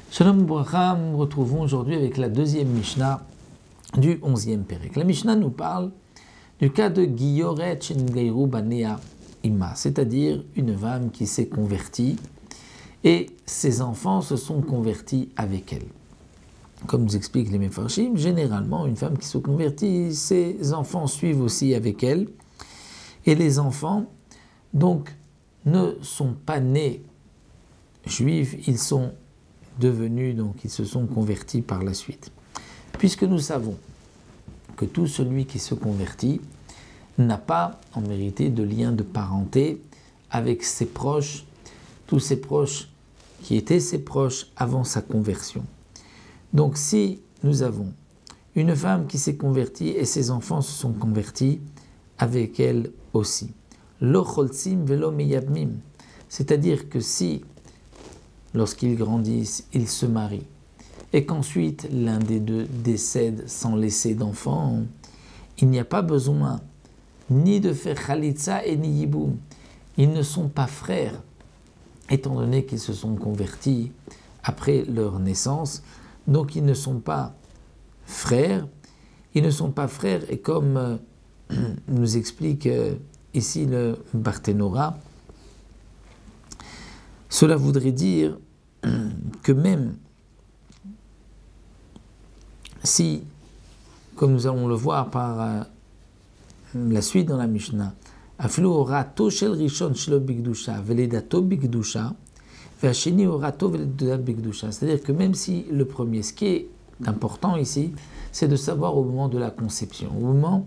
Shalom Bracha, nous nous retrouvons aujourd'hui avec la deuxième Mishnah du 11e Pérec. La Mishnah nous parle du cas de Giyoret Shengeiru Banea Ima, c'est-à-dire une femme qui s'est convertie et ses enfants se sont convertis avec elle. Comme nous expliquent les Mefarshim, généralement une femme qui se convertit, ses enfants suivent aussi avec elle, et les enfants donc ne sont pas nés juifs, ils sont devenus, donc ils se sont convertis par la suite. Puisque nous savons que tout celui qui se convertit n'a pas en vérité de lien de parenté avec ses proches, tous ses proches qui étaient ses proches avant sa conversion. Donc si nous avons une femme qui s'est convertie et ses enfants se sont convertis avec elle aussi, lo cholzim velo meyabmim, c'est-à-dire que si lorsqu'ils grandissent, ils se marient, et qu'ensuite l'un des deux décède sans laisser d'enfants, il n'y a pas besoin ni de faire khalitsa et ni yiboum. Ils ne sont pas frères, étant donné qu'ils se sont convertis après leur naissance, donc ils ne sont pas frères. Ils ne sont pas frères, et comme nous explique ici le Barthénora, cela voudrait dire que même si, comme nous allons le voir par la suite dans la Mishnah, Aflu orato shel rishon shelo bigdusha veledato bigdusha ve'asheni orato veledato bigdusha, c'est-à-dire que même si le premier, ce qui est important ici, c'est de savoir au moment de la conception, au moment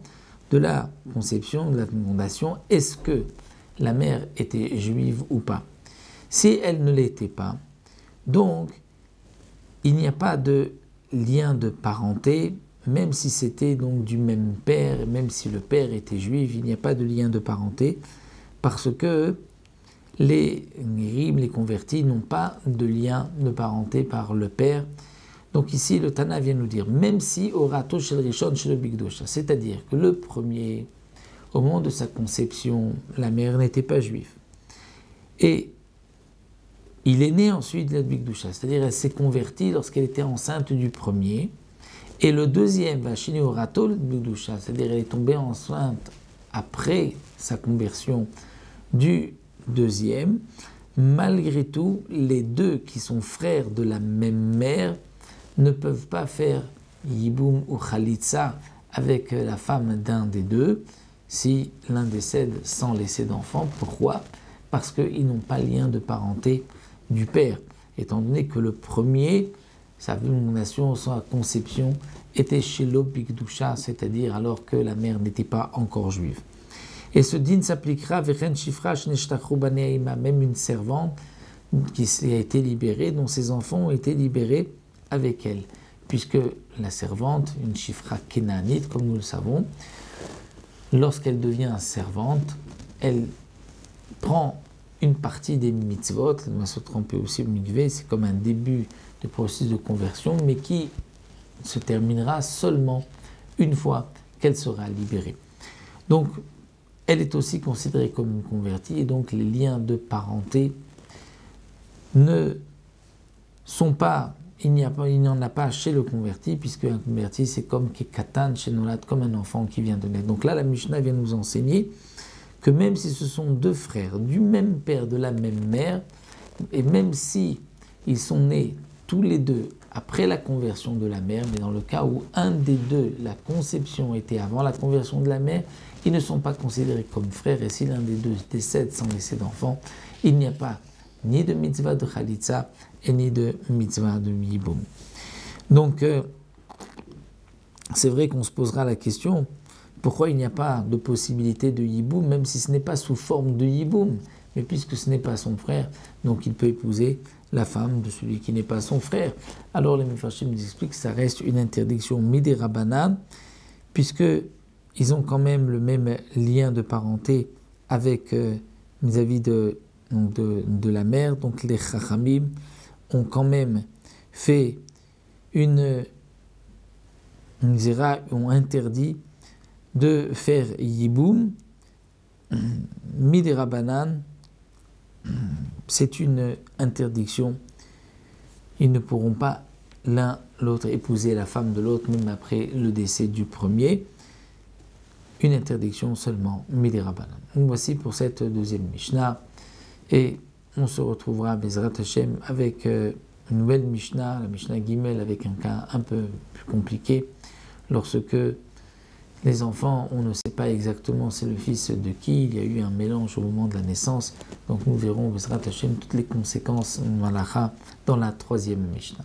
de la conception, de la fondation, est-ce que la mère était juive ou pas. Si elle ne l'était pas, donc il n'y a pas de lien de parenté, même si c'était donc du même père, même si le père était juif, il n'y a pas de lien de parenté, parce que les Nérim, les convertis, n'ont pas de lien de parenté par le père. Donc ici, le Tana vient nous dire, même si orato shel rishon shel bigdusha, c'est-à-dire que le premier, au moment de sa conception, la mère n'était pas juive. Et il est né ensuite de la bigdusha, c'est-à-dire elle s'est convertie lorsqu'elle était enceinte du premier. Et le deuxième, vashini orato bigdusha, c'est-à-dire elle est tombée enceinte après sa conversion du deuxième. Malgré tout, les deux qui sont frères de la même mère ne peuvent pas faire yiboum ou khalitsa avec la femme d'un des deux si l'un décède sans laisser d'enfant. Pourquoi ? Parce qu'ils n'ont pas lien de parenté du père, étant donné que le premier, sa fécondation, sa conception, était chez l'obigdusha, c'est-à-dire alors que la mère n'était pas encore juive. Et ce din s'appliquera vechen shifra shneshtakru banei ima, même une servante qui a été libérée, dont ses enfants ont été libérés avec elle, puisque la servante, une shifra kénanite, comme nous le savons, lorsqu'elle devient servante, elle prend une partie des mitzvot, elle va se tromper aussi au mikvé, c'est comme un début de processus de conversion, mais qui se terminera seulement une fois qu'elle sera libérée. Donc, elle est aussi considérée comme une convertie, et donc les liens de parenté ne sont pas, il n'y en a pas chez le converti, puisque un converti c'est comme katan chez Nolad, comme un enfant qui vient de naître. Donc là, la Mishnah vient nous enseigner que même si ce sont deux frères du même père, de la même mère, et même si ils sont nés tous les deux après la conversion de la mère, mais dans le cas où un des deux, la conception était avant la conversion de la mère, ils ne sont pas considérés comme frères, et si l'un des deux décède sans laisser d'enfant, il n'y a pas ni de mitzvah de khalitsa et ni de mitzvah de yiboum. Donc, c'est vrai qu'on se posera la question, pourquoi il n'y a pas de possibilité de yiboum, même si ce n'est pas sous forme de yiboum, mais puisque ce n'est pas son frère, donc il peut épouser la femme de celui qui n'est pas son frère. Alors les Mefarshim nous expliquent que ça reste une interdiction midé rabbanan, puisque ils ont quand même le même lien de parenté avec vis-à-vis de la mère. Donc les Chachamim ont quand même fait ont interdit de faire yiboum Midi Rabanan, c'est une interdiction. Ils ne pourront pas l'un l'autre épouser la femme de l'autre, même après le décès du premier. Une interdiction seulement, Midi Rabanan. Voici pour cette deuxième Mishnah. Et on se retrouvera, Bezrat Hashem, avec une nouvelle Mishnah, la Mishnah Gimel, avec un cas un peu plus compliqué, lorsque les enfants, on ne sait pas exactement c'est le fils de qui, il y a eu un mélange au moment de la naissance, donc nous verrons, Bezrat Hashem, toutes les conséquences dans la troisième Mishnah.